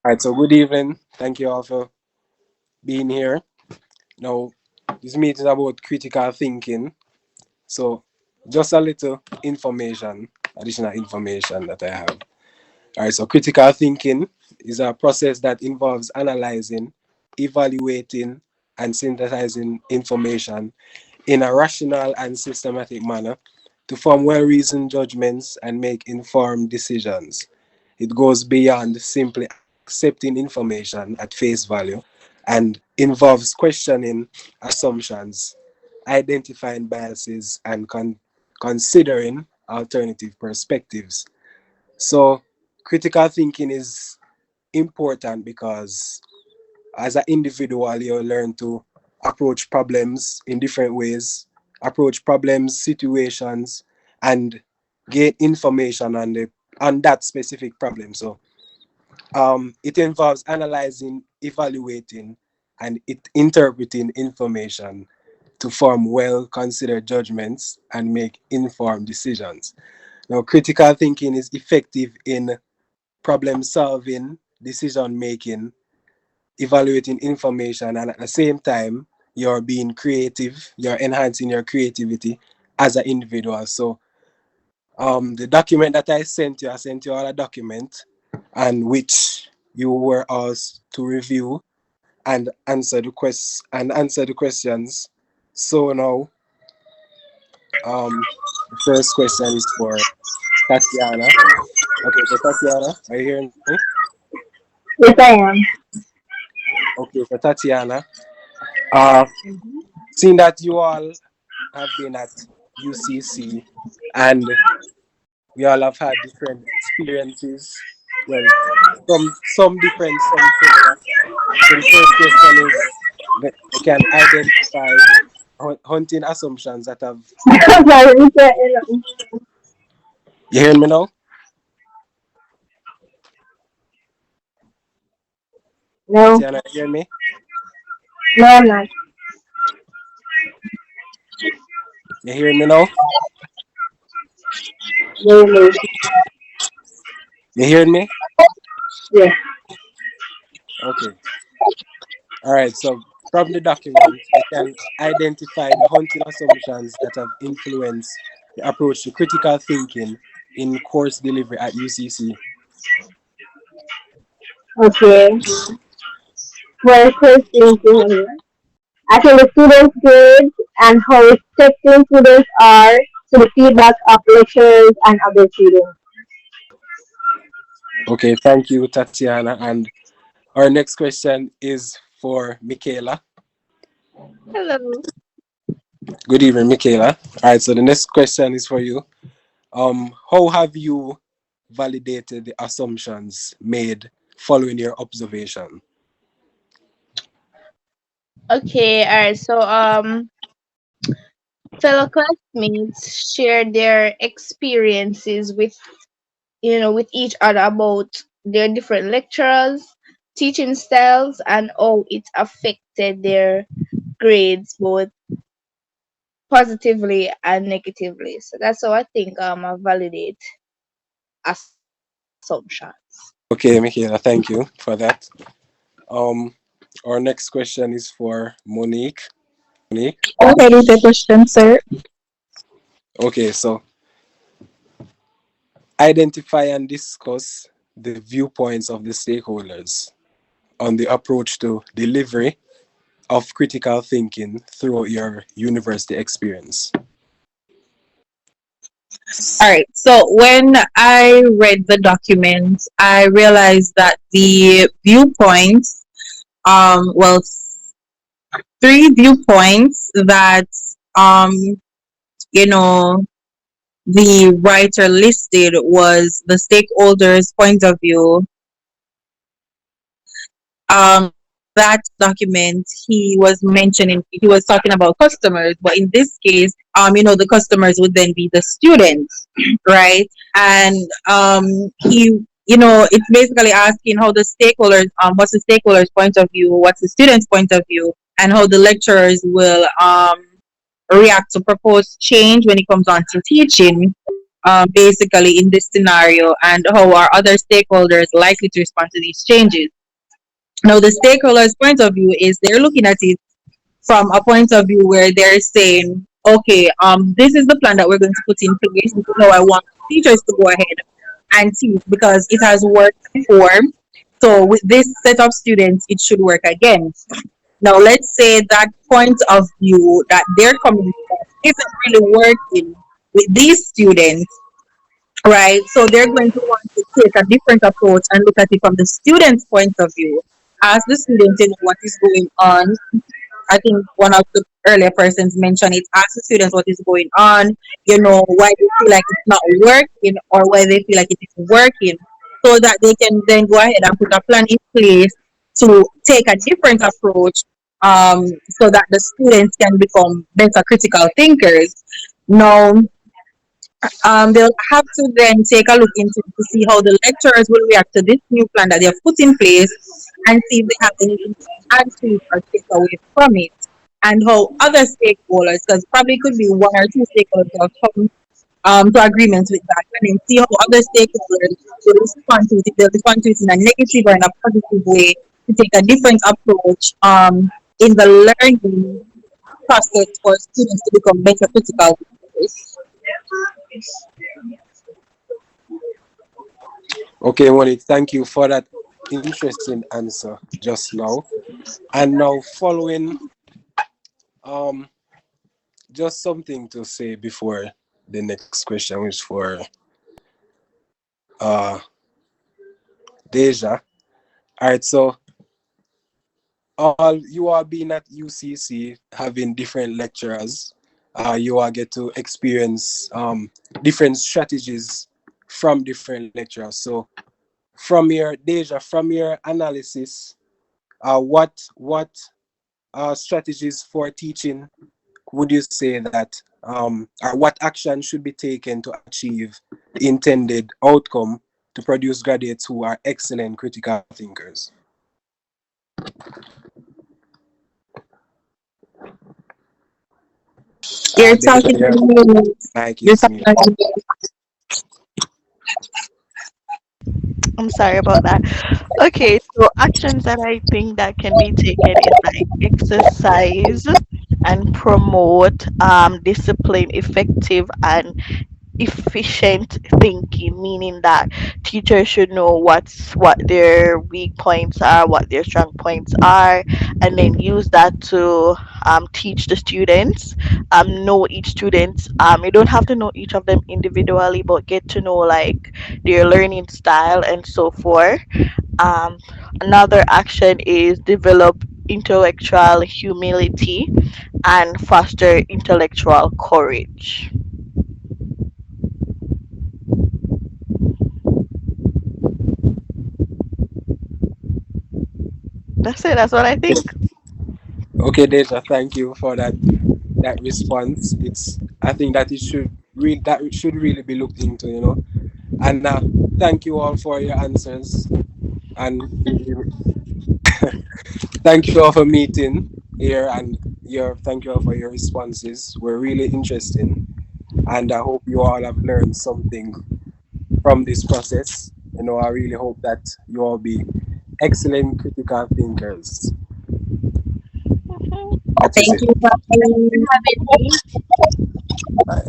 All right, so good evening. Thank you all for being here. Now, this meeting is about critical thinking. So, just a little information, additional information that I have. All right, so critical thinking is a process that involves analyzing, evaluating, and synthesizing information in a rational and systematic manner to form well reasoned judgments and make informed decisions. It goes beyond simply accepting information at face value and involves questioning assumptions, identifying biases, and considering alternative perspectives. So, critical thinking is important because as an individual, you learn to approach problems in different ways, approach problems, situations, and get information on that specific problem. So it involves analyzing, evaluating, and interpreting information to form well considered judgments and make informed decisions. Now, critical thinking is effective in problem solving, decision making, evaluating information, and at the same time, you're being creative, you're enhancing your creativity as an individual. So, the document that I sent you all a document, and which you were asked to review and answer the questions. So now, the first question is for Tatiana. Okay, so Tatiana, are you hearing me? Yes, I am. Okay, for Tatiana, uh, seeing that you all have been at UCC and we all have had different experiences. Well, some different, some similar. So the first question is that you can identify hunting assumptions that have. Sorry, Mr. You hearing me now? No, Tatiana, you hearing me? no, I'm not. You hearing me now? No, no. You hearing me? Yeah. Okay. All right. So from the document, you can identify the hunting assumptions that have influenced the approach to critical thinking in course delivery at UCC. Okay. For first thinking here. I think the students' grades and how receptive students are to the feedback of lecturers and other students. Okay. Thank you, Tatiana. And our next question is for Michaela. Hello. Good evening, Michaela. All right. So the next question is for you. How have you validated the assumptions made following your observation? Okay, all right. So fellow classmates share their experiences with each other about their different lecturers, teaching styles, and how it affected their grades both positively and negatively. So that's how I think I validate assumptions. Okay, Michaela, thank you for that. Um, our next question is for Monique. Okay, the question, sir. Okay, so identify and discuss the viewpoints of the stakeholders on the approach to delivery of critical thinking throughout your university experience. All right. So when I read the document, I realized that the viewpoints, well, three viewpoints that, um, you know, the writer listed was the stakeholders' point of view. That document, he was talking about customers, but in this case, the customers would then be the students, right? And he, it's basically asking how the stakeholders, what's the stakeholders' point of view, what's the students' point of view, and how the lecturers will react to proposed change when it comes on to teaching. basically in this scenario, and how are other stakeholders likely to respond to these changes. Now, the stakeholders' point of view is they're looking at it from a point of view where they're saying, okay, this is the plan that we're going to put in place. This is how I want teachers to go ahead and teach because it has worked before. So with this set of students, it should work again. Now, let's say that point of view that they're coming from isn't really working with these students, right? So they're going to want to take a different approach and look at it from the student's point of view. Ask the student, what is going on. I think one of the earlier persons mentioned it. Ask the students what is going on, why they feel like it's not working or why they feel like it is working, so that they can then go ahead and put a plan in place to take a different approach, so that the students can become better critical thinkers. Now, they'll have to then take a look into to see how the lecturers will react to this new plan that they have put in place and see if they have anything to add to it or take away from it. And how other stakeholders, because probably could be one or two stakeholders who have come to agreements with that, and then see how other stakeholders will respond to it, if they'll respond to it in a negative or in a positive way, to take a different approach in the learning process for students to become better critical thinkers. Okay, Monique, thank you for that interesting answer just now. And now following, just something to say before the next question, which for Deja. All right, so all you are being at UCC, having different lecturers, you are get to experience different strategies from different lecturers. So from your Deja, from your analysis, what strategies for teaching would you say that, or what action should be taken to achieve the intended outcome to produce graduates who are excellent critical thinkers? You're Deja, talking your to me. mic You're is talking mute. to me. I'm sorry about that. Okay, so actions that I think that can be taken is like exercise and promote discipline, effective and efficient thinking, meaning that teachers should know what their weak points are, what their strong points are, and then use that to teach the students. Know each student. You don't have to know each of them individually, but get to know like their learning style and so forth. um, Another action is develop intellectual humility and foster intellectual courage. That's it. That's what I think. Okay, Deja, thank you for that response. I think that it should really be looked into. And thank you all for your answers, and thank you all for meeting here, and thank you all for your responses. Were really interesting, and I hope you all have learned something from this process. I really hope that you all be excellent critical thinkers. Mhm. That is Thank it. you for Having me. Bye.